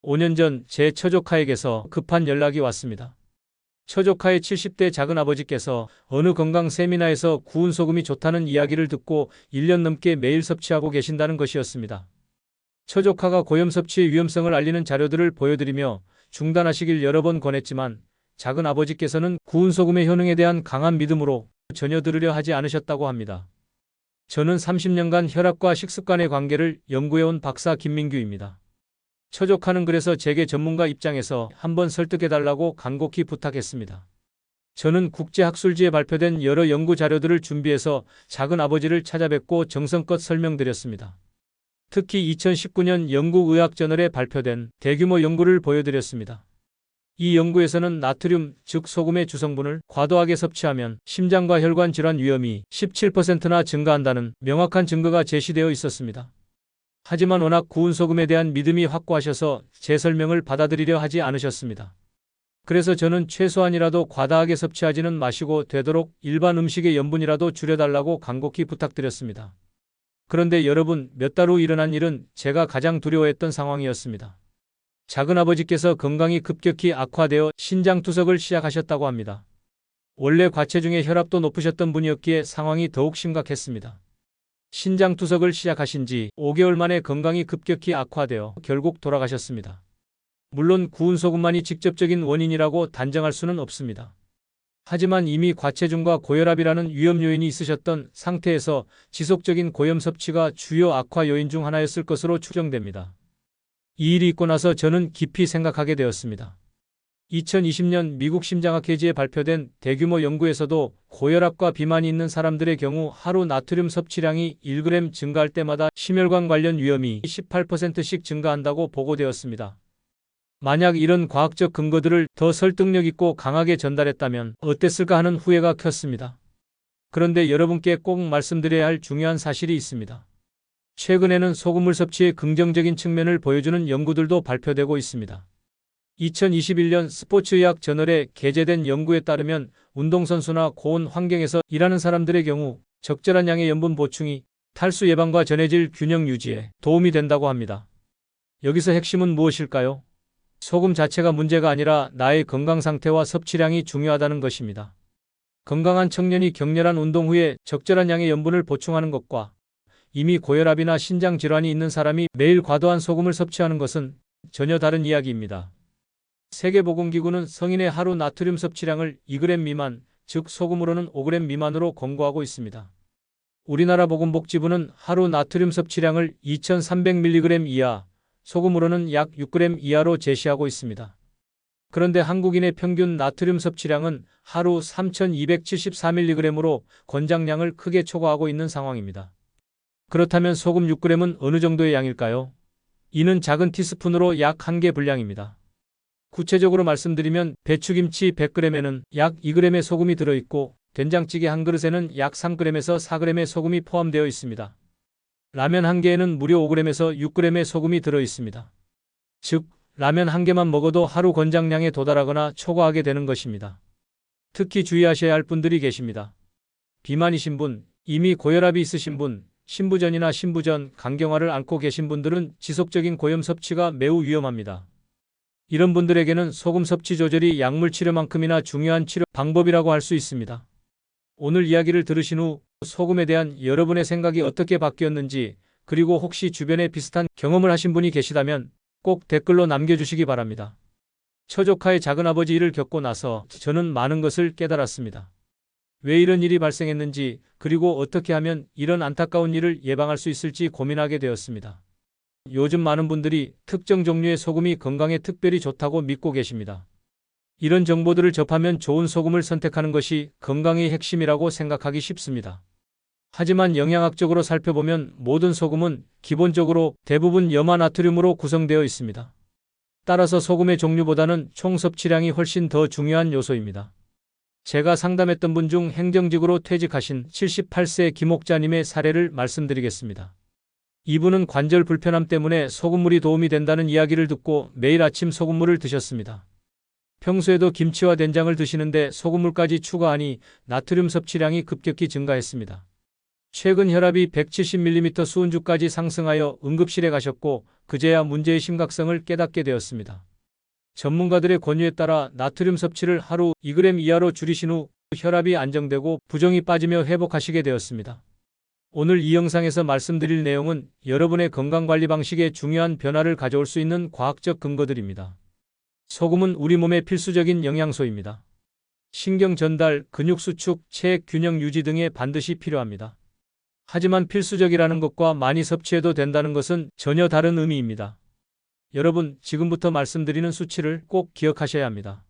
5년 전 제 처조카에게서 급한 연락이 왔습니다. 처조카의 70대 작은아버지께서 어느 건강 세미나에서 구운 소금이 좋다는 이야기를 듣고 1년 넘게 매일 섭취하고 계신다는 것이었습니다. 처조카가 고염 섭취의 위험성을 알리는 자료들을 보여드리며 중단하시길 여러 번 권했지만 작은아버지께서는 구운 소금의 효능에 대한 강한 믿음으로 전혀 들으려 하지 않으셨다고 합니다. 저는 30년간 혈압과 식습관의 관계를 연구해온 박사 김민규입니다. 처조카는 그래서 제게 전문가 입장에서 한번 설득해달라고 간곡히 부탁했습니다. 저는 국제학술지에 발표된 여러 연구 자료들을 준비해서 작은아버지를 찾아뵙고 정성껏 설명드렸습니다. 특히 2019년 영국의학저널에 발표된 대규모 연구를 보여드렸습니다. 이 연구에서는 나트륨, 즉 소금의 주성분을 과도하게 섭취하면 심장과 혈관 질환 위험이 17%나 증가한다는 명확한 증거가 제시되어 있었습니다. 하지만 워낙 구운 소금에 대한 믿음이 확고하셔서 제 설명을 받아들이려 하지 않으셨습니다. 그래서 저는 최소한이라도 과다하게 섭취하지는 마시고 되도록 일반 음식의 염분이라도 줄여달라고 간곡히 부탁드렸습니다. 그런데 여러분, 몇 달 후 일어난 일은 제가 가장 두려워했던 상황이었습니다. 작은아버지께서 건강이 급격히 악화되어 신장투석을 시작하셨다고 합니다. 원래 과체중에 혈압도 높으셨던 분이었기에 상황이 더욱 심각했습니다. 신장투석을 시작하신 지 5개월 만에 건강이 급격히 악화되어 결국 돌아가셨습니다. 물론 구운 소금만이 직접적인 원인이라고 단정할 수는 없습니다. 하지만 이미 과체중과 고혈압이라는 위험 요인이 있으셨던 상태에서 지속적인 고염 섭취가 주요 악화 요인 중 하나였을 것으로 추정됩니다. 이 일이 있고 나서 저는 깊이 생각하게 되었습니다. 2020년 미국 심장학회지에 발표된 대규모 연구에서도 고혈압과 비만이 있는 사람들의 경우 하루 나트륨 섭취량이 1g 증가할 때마다 심혈관 관련 위험이 18%씩 증가한다고 보고되었습니다. 만약 이런 과학적 근거들을 더 설득력 있고 강하게 전달했다면 어땠을까 하는 후회가 컸습니다. 그런데 여러분께 꼭 말씀드려야 할 중요한 사실이 있습니다. 최근에는 소금물 섭취의 긍정적인 측면을 보여주는 연구들도 발표되고 있습니다. 2021년 스포츠의학 저널에 게재된 연구에 따르면 운동선수나 고온 환경에서 일하는 사람들의 경우 적절한 양의 염분 보충이 탈수 예방과 전해질 균형 유지에 도움이 된다고 합니다. 여기서 핵심은 무엇일까요? 소금 자체가 문제가 아니라 나의 건강 상태와 섭취량이 중요하다는 것입니다. 건강한 청년이 격렬한 운동 후에 적절한 양의 염분을 보충하는 것과 이미 고혈압이나 신장 질환이 있는 사람이 매일 과도한 소금을 섭취하는 것은 전혀 다른 이야기입니다. 세계보건기구는 성인의 하루 나트륨 섭취량을 2g 미만, 즉 소금으로는 5g 미만으로 권고하고 있습니다. 우리나라 보건복지부는 하루 나트륨 섭취량을 2300mg 이하, 소금으로는 약 6g 이하로 제시하고 있습니다. 그런데 한국인의 평균 나트륨 섭취량은 하루 3274mg으로 권장량을 크게 초과하고 있는 상황입니다. 그렇다면 소금 6g은 어느 정도의 양일까요? 이는 작은 티스푼으로 약 1개 분량입니다. 구체적으로 말씀드리면 배추김치 100g에는 약 2g의 소금이 들어있고 된장찌개 한 그릇에는 약 3g에서 4g의 소금이 포함되어 있습니다. 라면 한 개에는 무려 5g에서 6g의 소금이 들어있습니다. 즉, 라면 한 개만 먹어도 하루 권장량에 도달하거나 초과하게 되는 것입니다. 특히 주의하셔야 할 분들이 계십니다. 비만이신 분, 이미 고혈압이 있으신 분, 신부전이나 신부전, 간경화를 앓고 계신 분들은 지속적인 고염 섭취가 매우 위험합니다. 이런 분들에게는 소금 섭취 조절이 약물 치료만큼이나 중요한 치료 방법이라고 할 수 있습니다. 오늘 이야기를 들으신 후 소금에 대한 여러분의 생각이 어떻게 바뀌었는지, 그리고 혹시 주변에 비슷한 경험을 하신 분이 계시다면 꼭 댓글로 남겨주시기 바랍니다. 처조카의 작은아버지 일을 겪고 나서 저는 많은 것을 깨달았습니다. 왜 이런 일이 발생했는지, 그리고 어떻게 하면 이런 안타까운 일을 예방할 수 있을지 고민하게 되었습니다. 요즘 많은 분들이 특정 종류의 소금이 건강에 특별히 좋다고 믿고 계십니다. 이런 정보들을 접하면 좋은 소금을 선택하는 것이 건강의 핵심이라고 생각하기 쉽습니다. 하지만 영양학적으로 살펴보면 모든 소금은 기본적으로 대부분 염화나트륨으로 구성되어 있습니다. 따라서 소금의 종류보다는 총 섭취량이 훨씬 더 중요한 요소입니다. 제가 상담했던 분 중 행정직으로 퇴직하신 78세 김옥자님의 사례를 말씀드리겠습니다. 이분은 관절 불편함 때문에 소금물이 도움이 된다는 이야기를 듣고 매일 아침 소금물을 드셨습니다. 평소에도 김치와 된장을 드시는데 소금물까지 추가하니 나트륨 섭취량이 급격히 증가했습니다. 최근 혈압이 170mm 수은주까지 상승하여 응급실에 가셨고 그제야 문제의 심각성을 깨닫게 되었습니다. 전문가들의 권유에 따라 나트륨 섭취를 하루 2g 이하로 줄이신 후 혈압이 안정되고 부종이 빠지며 회복하시게 되었습니다. 오늘 이 영상에서 말씀드릴 내용은 여러분의 건강관리 방식에 중요한 변화를 가져올 수 있는 과학적 근거들입니다. 소금은 우리 몸의 필수적인 영양소입니다. 신경 전달, 근육 수축, 체액 균형 유지 등에 반드시 필요합니다. 하지만 필수적이라는 것과 많이 섭취해도 된다는 것은 전혀 다른 의미입니다. 여러분, 지금부터 말씀드리는 수치를 꼭 기억하셔야 합니다.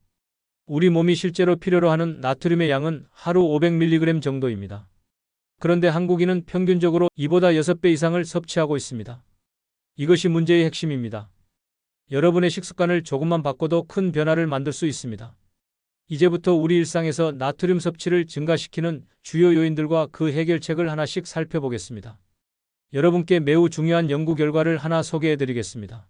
우리 몸이 실제로 필요로 하는 나트륨의 양은 하루 500mg 정도입니다. 그런데 한국인은 평균적으로 이보다 6배 이상을 섭취하고 있습니다. 이것이 문제의 핵심입니다. 여러분의 식습관을 조금만 바꿔도 큰 변화를 만들 수 있습니다. 이제부터 우리 일상에서 나트륨 섭취를 증가시키는 주요 요인들과 그 해결책을 하나씩 살펴보겠습니다. 여러분께 매우 중요한 연구 결과를 하나 소개해드리겠습니다.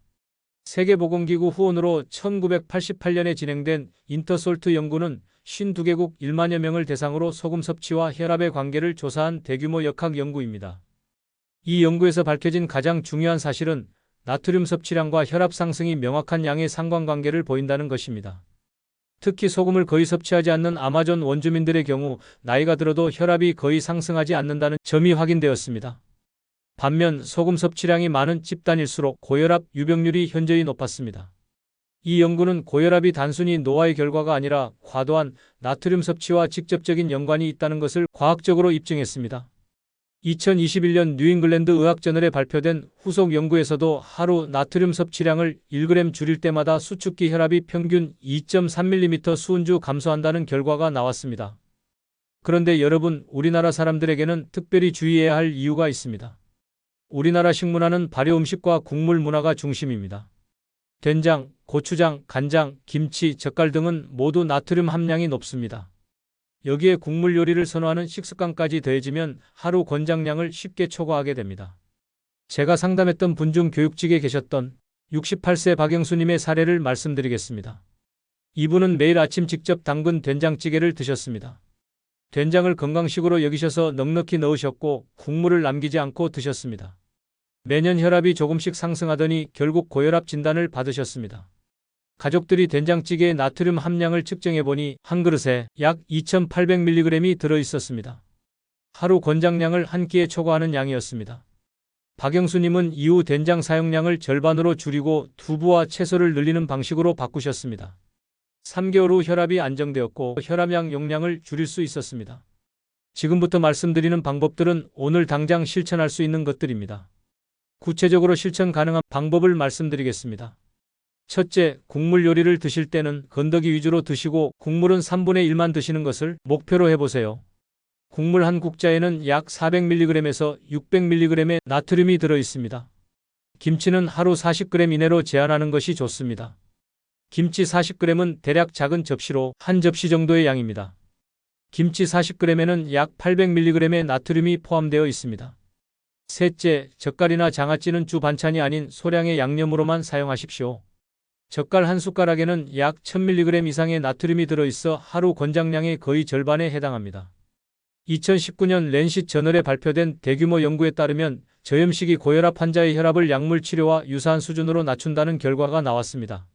세계보건기구 후원으로 1988년에 진행된 인터솔트 연구는 52개국 1만여 명을 대상으로 소금 섭취와 혈압의 관계를 조사한 대규모 역학 연구입니다. 이 연구에서 밝혀진 가장 중요한 사실은 나트륨 섭취량과 혈압 상승이 명확한 양의 상관관계를 보인다는 것입니다. 특히 소금을 거의 섭취하지 않는 아마존 원주민들의 경우 나이가 들어도 혈압이 거의 상승하지 않는다는 점이 확인되었습니다. 반면 소금 섭취량이 많은 집단일수록 고혈압 유병률이 현저히 높았습니다. 이 연구는 고혈압이 단순히 노화의 결과가 아니라 과도한 나트륨 섭취와 직접적인 연관이 있다는 것을 과학적으로 입증했습니다. 2021년 뉴잉글랜드 의학저널에 발표된 후속 연구에서도 하루 나트륨 섭취량을 1g 줄일 때마다 수축기 혈압이 평균 2.3mm 수은주 감소한다는 결과가 나왔습니다. 그런데 여러분, 우리나라 사람들에게는 특별히 주의해야 할 이유가 있습니다. 우리나라 식문화는 발효 음식과 국물 문화가 중심입니다. 된장, 고추장, 간장, 김치, 젓갈 등은 모두 나트륨 함량이 높습니다. 여기에 국물 요리를 선호하는 식습관까지 더해지면 하루 권장량을 쉽게 초과하게 됩니다. 제가 상담했던 분 중 교육직에 계셨던 68세 박영수님의 사례를 말씀드리겠습니다. 이분은 매일 아침 직접 담근 된장찌개를 드셨습니다. 된장을 건강식으로 여기셔서 넉넉히 넣으셨고 국물을 남기지 않고 드셨습니다. 매년 혈압이 조금씩 상승하더니 결국 고혈압 진단을 받으셨습니다. 가족들이 된장찌개의 나트륨 함량을 측정해보니 한 그릇에 약 2800mg이 들어있었습니다. 하루 권장량을 한 끼에 초과하는 양이었습니다. 박영수님은 이후 된장 사용량을 절반으로 줄이고 두부와 채소를 늘리는 방식으로 바꾸셨습니다. 3개월 후 혈압이 안정되었고 혈압약 용량을 줄일 수 있었습니다. 지금부터 말씀드리는 방법들은 오늘 당장 실천할 수 있는 것들입니다. 구체적으로 실천 가능한 방법을 말씀드리겠습니다. 첫째, 국물 요리를 드실 때는 건더기 위주로 드시고 국물은 3분의 1만 드시는 것을 목표로 해보세요. 국물 한 국자에는 약 400mg에서 600mg의 나트륨이 들어있습니다. 김치는 하루 40g 이내로 제한하는 것이 좋습니다. 김치 40g은 대략 작은 접시로 한 접시 정도의 양입니다. 김치 40g에는 약 800mg의 나트륨이 포함되어 있습니다. 셋째, 젓갈이나 장아찌는 주 반찬이 아닌 소량의 양념으로만 사용하십시오. 젓갈 한 숟가락에는 약 1000mg 이상의 나트륨이 들어있어 하루 권장량의 거의 절반에 해당합니다. 2019년 랜싯 저널에 발표된 대규모 연구에 따르면 저염식이 고혈압 환자의 혈압을 약물 치료와 유사한 수준으로 낮춘다는 결과가 나왔습니다.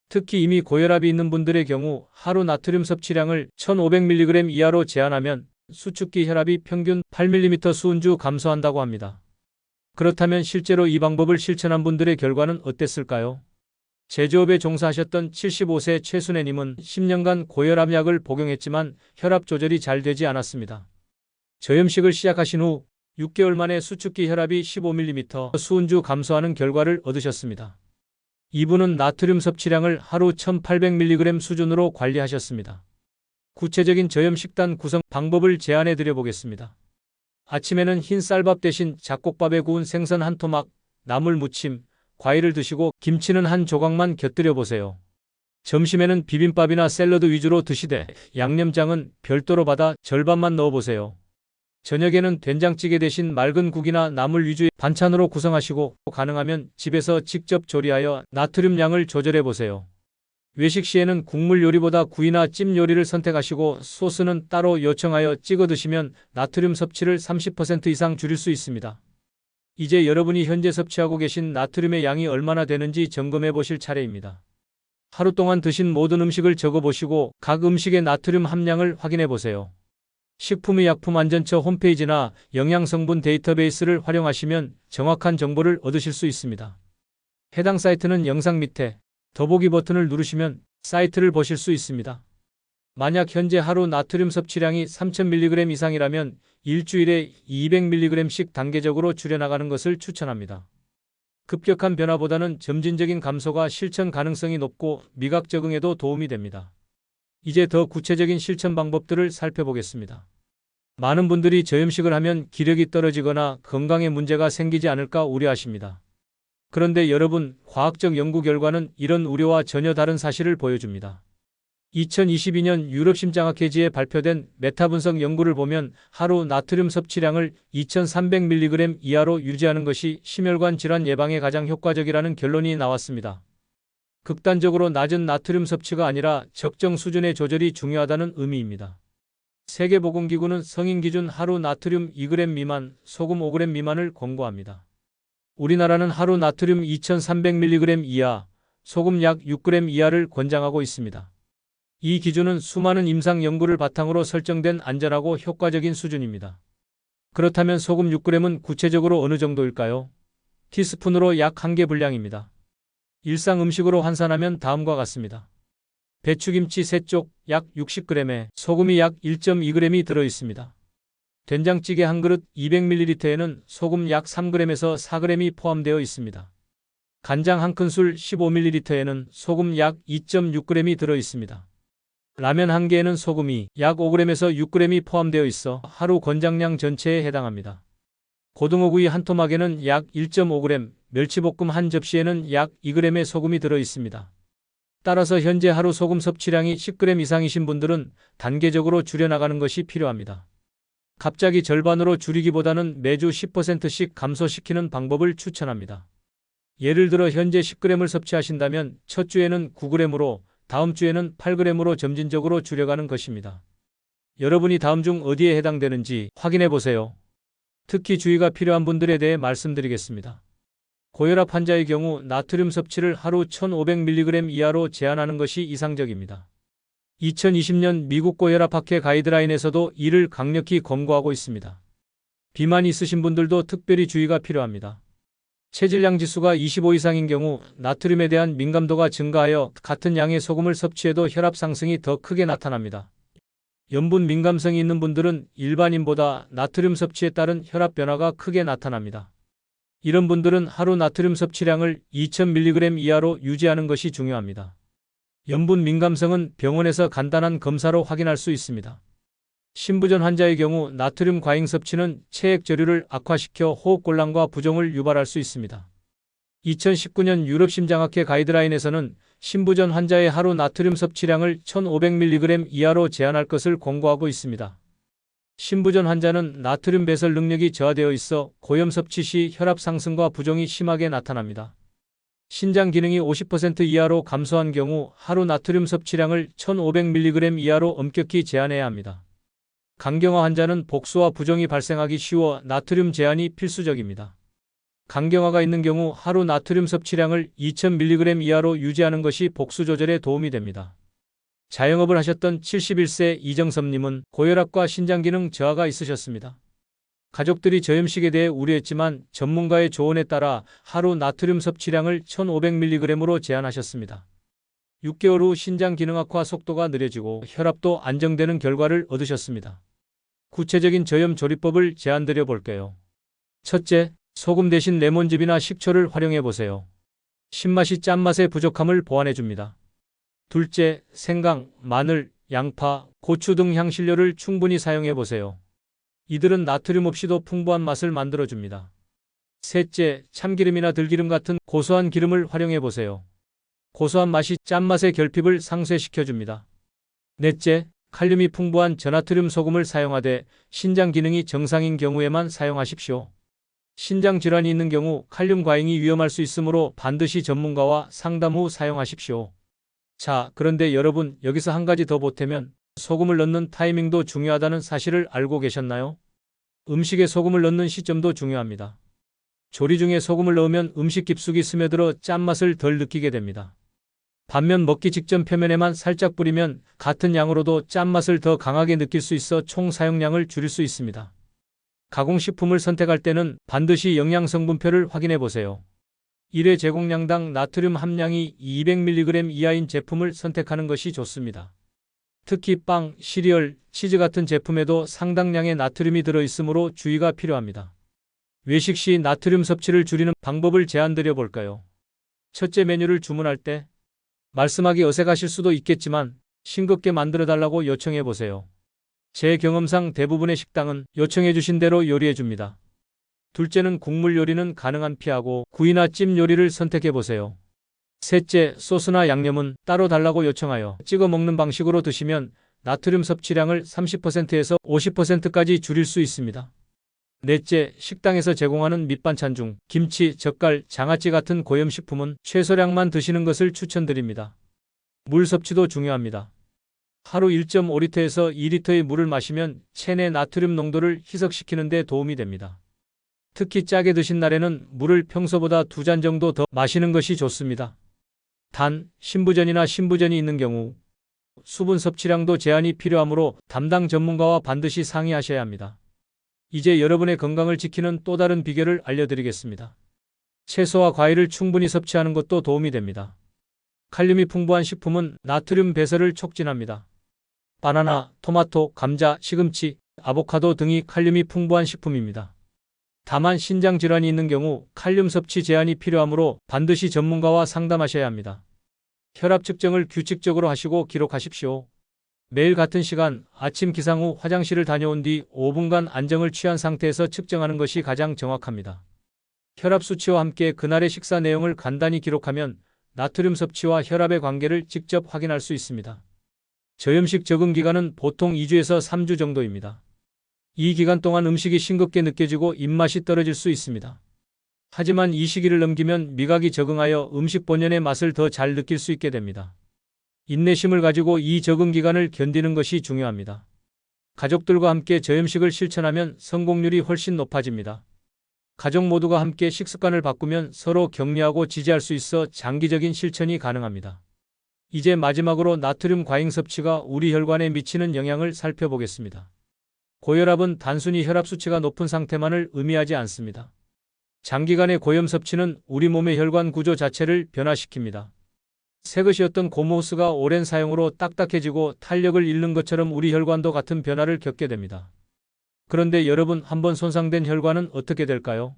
특히 이미 고혈압이 있는 분들의 경우 하루 나트륨 섭취량을 1500mg 이하로 제한하면 수축기 혈압이 평균 8mm 수은주 감소한다고 합니다. 그렇다면 실제로 이 방법을 실천한 분들의 결과는 어땠을까요? 제조업에 종사하셨던 75세 최순애님은 10년간 고혈압약을 복용했지만 혈압 조절이 잘 되지 않았습니다. 저염식을 시작하신 후 6개월 만에 수축기 혈압이 15mm 수은주 감소하는 결과를 얻으셨습니다. 이분은 나트륨 섭취량을 하루 1800mg 수준으로 관리하셨습니다. 구체적인 저염식단 구성 방법을 제안해 드려 보겠습니다. 아침에는 흰 쌀밥 대신 잡곡밥에 구운 생선 한 토막, 나물 무침, 과일을 드시고 김치는 한 조각만 곁들여 보세요. 점심에는 비빔밥이나 샐러드 위주로 드시되 양념장은 별도로 받아 절반만 넣어보세요. 저녁에는 된장찌개 대신 맑은 국이나 나물 위주의 반찬으로 구성하시고 가능하면 집에서 직접 조리하여 나트륨 양을 조절해 보세요. 외식 시에는 국물 요리보다 구이나 찜 요리를 선택하시고 소스는 따로 요청하여 찍어 드시면 나트륨 섭취를 30% 이상 줄일 수 있습니다. 이제 여러분이 현재 섭취하고 계신 나트륨의 양이 얼마나 되는지 점검해 보실 차례입니다. 하루 동안 드신 모든 음식을 적어 보시고 각 음식의 나트륨 함량을 확인해 보세요. 식품의약품안전처 홈페이지나 영양성분 데이터베이스를 활용하시면 정확한 정보를 얻으실 수 있습니다. 해당 사이트는 영상 밑에 더보기 버튼을 누르시면 사이트를 보실 수 있습니다. 만약 현재 하루 나트륨 섭취량이 3000mg 이상이라면 일주일에 200mg씩 단계적으로 줄여나가는 것을 추천합니다. 급격한 변화보다는 점진적인 감소가 실천 가능성이 높고 미각 적응에도 도움이 됩니다. 이제 더 구체적인 실천 방법들을 살펴보겠습니다. 많은 분들이 저염식을 하면 기력이 떨어지거나 건강에 문제가 생기지 않을까 우려하십니다. 그런데 여러분, 과학적 연구 결과는 이런 우려와 전혀 다른 사실을 보여줍니다. 2022년 유럽심장학회지에 발표된 메타 분석 연구를 보면 하루 나트륨 섭취량을 2300mg 이하로 유지하는 것이 심혈관 질환 예방에 가장 효과적이라는 결론이 나왔습니다. 극단적으로 낮은 나트륨 섭취가 아니라 적정 수준의 조절이 중요하다는 의미입니다. 세계보건기구는 성인 기준 하루 나트륨 2g 미만, 소금 5g 미만을 권고합니다. 우리나라는 하루 나트륨 2300mg 이하, 소금 약 6g 이하를 권장하고 있습니다. 이 기준은 수많은 임상 연구를 바탕으로 설정된 안전하고 효과적인 수준입니다. 그렇다면 소금 6g은 구체적으로 어느 정도일까요? 티스푼으로 약 1개 분량입니다. 일상 음식으로 환산하면 다음과 같습니다. 배추김치 3쪽 약 60g에 소금이 약 1.2g이 들어있습니다. 된장찌개 한 그릇 200ml에는 소금 약 3g에서 4g이 포함되어 있습니다. 간장 한 큰술 15ml에는 소금 약 2.6g이 들어있습니다. 라면 한 개에는 소금이 약 5g에서 6g이 포함되어 있어 하루 권장량 전체에 해당합니다. 고등어구이 한 토막에는 약 1.5g, 멸치볶음 한 접시에는 약 2g의 소금이 들어있습니다. 따라서 현재 하루 소금 섭취량이 10g 이상이신 분들은 단계적으로 줄여나가는 것이 필요합니다. 갑자기 절반으로 줄이기보다는 매주 10%씩 감소시키는 방법을 추천합니다. 예를 들어 현재 10g을 섭취하신다면 첫 주에는 9g으로 다음 주에는 8g으로 점진적으로 줄여가는 것입니다. 여러분이 다음 중 어디에 해당되는지 확인해 보세요. 특히 주의가 필요한 분들에 대해 말씀드리겠습니다. 고혈압 환자의 경우 나트륨 섭취를 하루 1500mg 이하로 제한하는 것이 이상적입니다. 2020년 미국 고혈압학회 가이드라인에서도 이를 강력히 권고하고 있습니다. 비만이 있으신 분들도 특별히 주의가 필요합니다. 체질량 지수가 25 이상인 경우 나트륨에 대한 민감도가 증가하여 같은 양의 소금을 섭취해도 혈압 상승이 더 크게 나타납니다. 염분 민감성이 있는 분들은 일반인보다 나트륨 섭취에 따른 혈압 변화가 크게 나타납니다. 이런 분들은 하루 나트륨 섭취량을 2000mg 이하로 유지하는 것이 중요합니다. 염분 민감성은 병원에서 간단한 검사로 확인할 수 있습니다. 신부전 환자의 경우 나트륨 과잉 섭취는 체액 저류를 악화시켜 호흡곤란과 부종을 유발할 수 있습니다. 2019년 유럽심장학회 가이드라인에서는 신부전 환자의 하루 나트륨 섭취량을 1500mg 이하로 제한할 것을 권고하고 있습니다. 신부전 환자는 나트륨 배설 능력이 저하되어 있어 고염 섭취 시 혈압 상승과 부종이 심하게 나타납니다. 신장 기능이 50% 이하로 감소한 경우 하루 나트륨 섭취량을 1500mg 이하로 엄격히 제한해야 합니다. 간경화 환자는 복수와 부종이 발생하기 쉬워 나트륨 제한이 필수적입니다. 간경화가 있는 경우 하루 나트륨 섭취량을 2000mg 이하로 유지하는 것이 복수 조절에 도움이 됩니다. 자영업을 하셨던 71세 이정섭님은 고혈압과 신장 기능 저하가 있으셨습니다. 가족들이 저염식에 대해 우려했지만 전문가의 조언에 따라 하루 나트륨 섭취량을 1500mg으로 제한하셨습니다. 6개월 후 신장 기능 악화 속도가 느려지고 혈압도 안정되는 결과를 얻으셨습니다. 구체적인 저염 조리법을 제안드려 볼게요. 첫째, 소금 대신 레몬즙이나 식초를 활용해 보세요. 신맛이 짠맛의 부족함을 보완해 줍니다. 둘째, 생강, 마늘, 양파, 고추 등 향신료를 충분히 사용해 보세요. 이들은 나트륨 없이도 풍부한 맛을 만들어 줍니다. 셋째, 참기름이나 들기름 같은 고소한 기름을 활용해 보세요. 고소한 맛이 짠맛의 결핍을 상쇄시켜 줍니다. 넷째, 칼륨이 풍부한 저나트륨 소금을 사용하되 신장 기능이 정상인 경우에만 사용하십시오. 신장 질환이 있는 경우 칼륨 과잉이 위험할 수 있으므로 반드시 전문가와 상담 후 사용하십시오. 자, 그런데 여러분, 여기서 한 가지 더 보태면 소금을 넣는 타이밍도 중요하다는 사실을 알고 계셨나요? 음식에 소금을 넣는 시점도 중요합니다. 조리 중에 소금을 넣으면 음식 깊숙이 스며들어 짠맛을 덜 느끼게 됩니다. 반면 먹기 직전 표면에만 살짝 뿌리면 같은 양으로도 짠맛을 더 강하게 느낄 수 있어 총 사용량을 줄일 수 있습니다. 가공식품을 선택할 때는 반드시 영양성분표를 확인해 보세요. 1회 제공량당 나트륨 함량이 200mg 이하인 제품을 선택하는 것이 좋습니다. 특히 빵, 시리얼, 치즈 같은 제품에도 상당량의 나트륨이 들어있으므로 주의가 필요합니다. 외식 시 나트륨 섭취를 줄이는 방법을 제안드려 볼까요? 첫째, 메뉴를 주문할 때 말씀하기 어색하실 수도 있겠지만 싱겁게 만들어 달라고 요청해 보세요. 제 경험상 대부분의 식당은 요청해 주신 대로 요리해 줍니다. 둘째는 국물 요리는 가능한 피하고 구이나 찜 요리를 선택해 보세요. 셋째, 소스나 양념은 따로 달라고 요청하여 찍어 먹는 방식으로 드시면 나트륨 섭취량을 30%에서 50%까지 줄일 수 있습니다. 넷째, 식당에서 제공하는 밑반찬 중 김치, 젓갈, 장아찌 같은 고염식품은 최소량만 드시는 것을 추천드립니다. 물 섭취도 중요합니다. 하루 1.5리터에서 2리터의 물을 마시면 체내 나트륨 농도를 희석시키는 데 도움이 됩니다. 특히 짜게 드신 날에는 물을 평소보다 2잔 정도 더 마시는 것이 좋습니다. 단, 신부전이나 신부전이 있는 경우 수분 섭취량도 제한이 필요하므로 담당 전문가와 반드시 상의하셔야 합니다. 이제 여러분의 건강을 지키는 또 다른 비결을 알려드리겠습니다. 채소와 과일을 충분히 섭취하는 것도 도움이 됩니다. 칼륨이 풍부한 식품은 나트륨 배설을 촉진합니다. 바나나, 토마토, 감자, 시금치, 아보카도 등이 칼륨이 풍부한 식품입니다. 다만 신장 질환이 있는 경우 칼륨 섭취 제한이 필요하므로 반드시 전문가와 상담하셔야 합니다. 혈압 측정을 규칙적으로 하시고 기록하십시오. 매일 같은 시간 아침 기상 후 화장실을 다녀온 뒤 5분간 안정을 취한 상태에서 측정하는 것이 가장 정확합니다. 혈압 수치와 함께 그날의 식사 내용을 간단히 기록하면 나트륨 섭취와 혈압의 관계를 직접 확인할 수 있습니다. 저염식 적응 기간은 보통 2주에서 3주 정도입니다. 이 기간 동안 음식이 싱겁게 느껴지고 입맛이 떨어질 수 있습니다. 하지만 이 시기를 넘기면 미각이 적응하여 음식 본연의 맛을 더 잘 느낄 수 있게 됩니다. 인내심을 가지고 이 적응 기간을 견디는 것이 중요합니다. 가족들과 함께 저염식을 실천하면 성공률이 훨씬 높아집니다. 가족 모두가 함께 식습관을 바꾸면 서로 격려하고 지지할 수 있어 장기적인 실천이 가능합니다. 이제 마지막으로 나트륨 과잉 섭취가 우리 혈관에 미치는 영향을 살펴보겠습니다. 고혈압은 단순히 혈압 수치가 높은 상태만을 의미하지 않습니다. 장기간의 고염 섭취는 우리 몸의 혈관 구조 자체를 변화시킵니다. 새것이었던 고무호스가 오랜 사용으로 딱딱해지고 탄력을 잃는 것처럼 우리 혈관도 같은 변화를 겪게 됩니다. 그런데 여러분, 한번 손상된 혈관은 어떻게 될까요?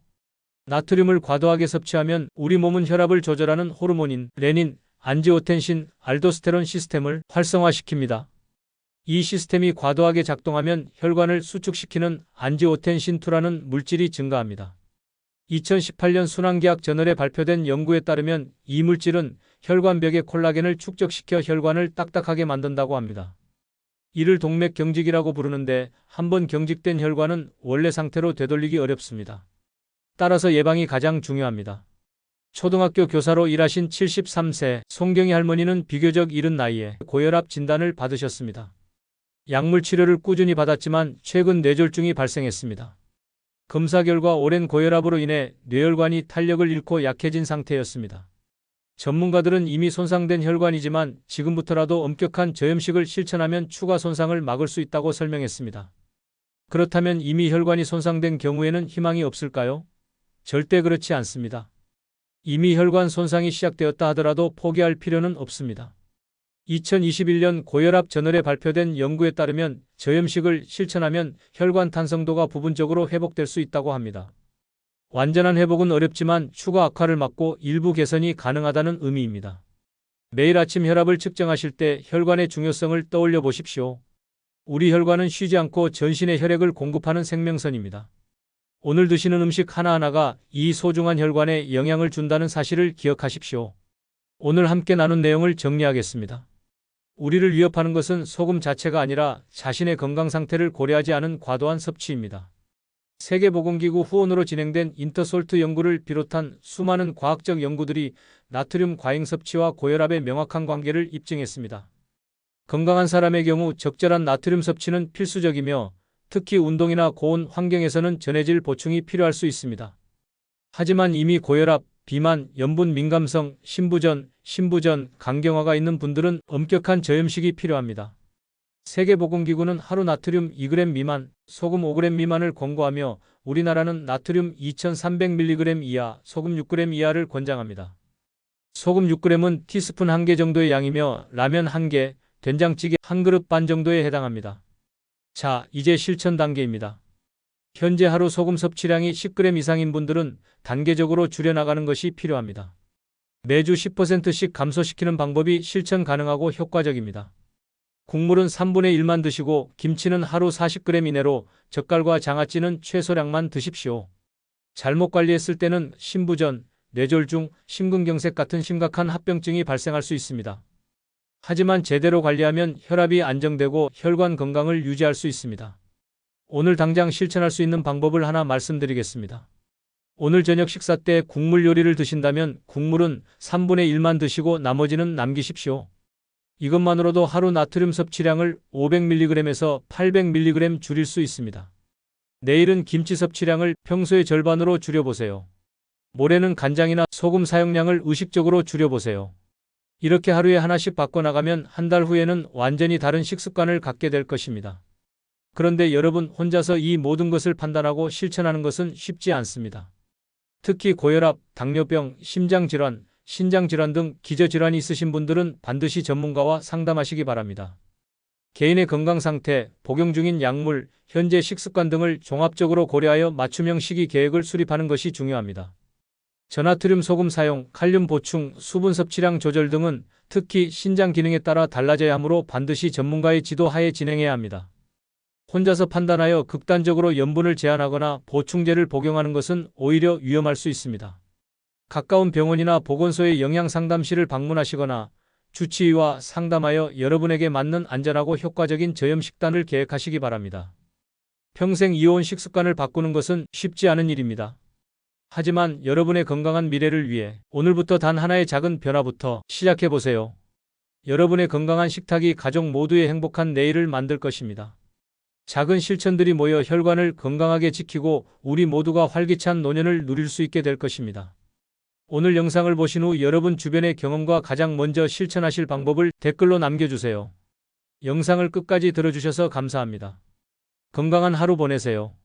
나트륨을 과도하게 섭취하면 우리 몸은 혈압을 조절하는 호르몬인 레닌, 안지오텐신, 알도스테론 시스템을 활성화시킵니다. 이 시스템이 과도하게 작동하면 혈관을 수축시키는 안지오텐신2라는 물질이 증가합니다. 2018년 순환계약 저널에 발표된 연구에 따르면 이 물질은 혈관벽의 콜라겐을 축적시켜 혈관을 딱딱하게 만든다고 합니다. 이를 동맥경직이라고 부르는데 한번 경직된 혈관은 원래 상태로 되돌리기 어렵습니다. 따라서 예방이 가장 중요합니다. 초등학교 교사로 일하신 73세 송경희 할머니는 비교적 이른 나이에 고혈압 진단을 받으셨습니다. 약물 치료를 꾸준히 받았지만 최근 뇌졸중이 발생했습니다. 검사 결과 오랜 고혈압으로 인해 뇌혈관이 탄력을 잃고 약해진 상태였습니다. 전문가들은 이미 손상된 혈관이지만 지금부터라도 엄격한 저염식을 실천하면 추가 손상을 막을 수 있다고 설명했습니다. 그렇다면 이미 혈관이 손상된 경우에는 희망이 없을까요? 절대 그렇지 않습니다. 이미 혈관 손상이 시작되었다 하더라도 포기할 필요는 없습니다. 2021년 고혈압 저널에 발표된 연구에 따르면 저염식을 실천하면 혈관 탄성도가 부분적으로 회복될 수 있다고 합니다. 완전한 회복은 어렵지만 추가 악화를 막고 일부 개선이 가능하다는 의미입니다. 매일 아침 혈압을 측정하실 때 혈관의 중요성을 떠올려 보십시오. 우리 혈관은 쉬지 않고 전신에 혈액을 공급하는 생명선입니다. 오늘 드시는 음식 하나하나가 이 소중한 혈관에 영향을 준다는 사실을 기억하십시오. 오늘 함께 나눈 내용을 정리하겠습니다. 우리를 위협하는 것은 소금 자체가 아니라 자신의 건강 상태를 고려하지 않은 과도한 섭취입니다. 세계보건기구 후원으로 진행된 인터솔트 연구를 비롯한 수많은 과학적 연구들이 나트륨 과잉 섭취와 고혈압의 명확한 관계를 입증했습니다. 건강한 사람의 경우 적절한 나트륨 섭취는 필수적이며 특히 운동이나 고온 환경에서는 전해질 보충이 필요할 수 있습니다. 하지만 이미 고혈압, 비만, 염분 민감성, 신부전, 간경화가 있는 분들은 엄격한 저염식이 필요합니다. 세계보건기구는 하루 나트륨 2g 미만, 소금 5g 미만을 권고하며 우리나라는 나트륨 2300mg 이하, 소금 6g 이하를 권장합니다. 소금 6g은 티스푼 1개 정도의 양이며 라면 1개, 된장찌개 1그릇 반 정도에 해당합니다. 자, 이제 실천 단계입니다. 현재 하루 소금 섭취량이 10g 이상인 분들은 단계적으로 줄여나가는 것이 필요합니다. 매주 10%씩 감소시키는 방법이 실천 가능하고 효과적입니다. 국물은 3분의 1만 드시고 김치는 하루 40g 이내로, 젓갈과 장아찌는 최소량만 드십시오. 잘못 관리했을 때는 신부전, 뇌졸중, 심근경색 같은 심각한 합병증이 발생할 수 있습니다. 하지만 제대로 관리하면 혈압이 안정되고 혈관 건강을 유지할 수 있습니다. 오늘 당장 실천할 수 있는 방법을 하나 말씀드리겠습니다. 오늘 저녁 식사 때 국물 요리를 드신다면 국물은 3분의 1만 드시고 나머지는 남기십시오. 이것만으로도 하루 나트륨 섭취량을 500mg에서 800mg 줄일 수 있습니다. 내일은 김치 섭취량을 평소의 절반으로 줄여보세요. 모레는 간장이나 소금 사용량을 의식적으로 줄여보세요. 이렇게 하루에 하나씩 바꿔나가면 한 달 후에는 완전히 다른 식습관을 갖게 될 것입니다. 그런데 여러분 혼자서 이 모든 것을 판단하고 실천하는 것은 쉽지 않습니다. 특히 고혈압, 당뇨병, 심장질환, 신장질환 등 기저질환이 있으신 분들은 반드시 전문가와 상담하시기 바랍니다. 개인의 건강 상태, 복용 중인 약물, 현재 식습관 등을 종합적으로 고려하여 맞춤형 식이 계획을 수립하는 것이 중요합니다. 저나트륨 소금 사용, 칼륨 보충, 수분 섭취량 조절 등은 특히 신장 기능에 따라 달라져야 하므로 반드시 전문가의 지도 하에 진행해야 합니다. 혼자서 판단하여 극단적으로 염분을 제한하거나 보충제를 복용하는 것은 오히려 위험할 수 있습니다. 가까운 병원이나 보건소의 영양상담실을 방문하시거나 주치의와 상담하여 여러분에게 맞는 안전하고 효과적인 저염 식단을 계획하시기 바랍니다. 평생 이어온 식습관을 바꾸는 것은 쉽지 않은 일입니다. 하지만 여러분의 건강한 미래를 위해 오늘부터 단 하나의 작은 변화부터 시작해보세요. 여러분의 건강한 식탁이 가족 모두의 행복한 내일을 만들 것입니다. 작은 실천들이 모여 혈관을 건강하게 지키고 우리 모두가 활기찬 노년을 누릴 수 있게 될 것입니다. 오늘 영상을 보신 후 여러분 주변의 경험과 가장 먼저 실천하실 방법을 댓글로 남겨주세요. 영상을 끝까지 들어주셔서 감사합니다. 건강한 하루 보내세요.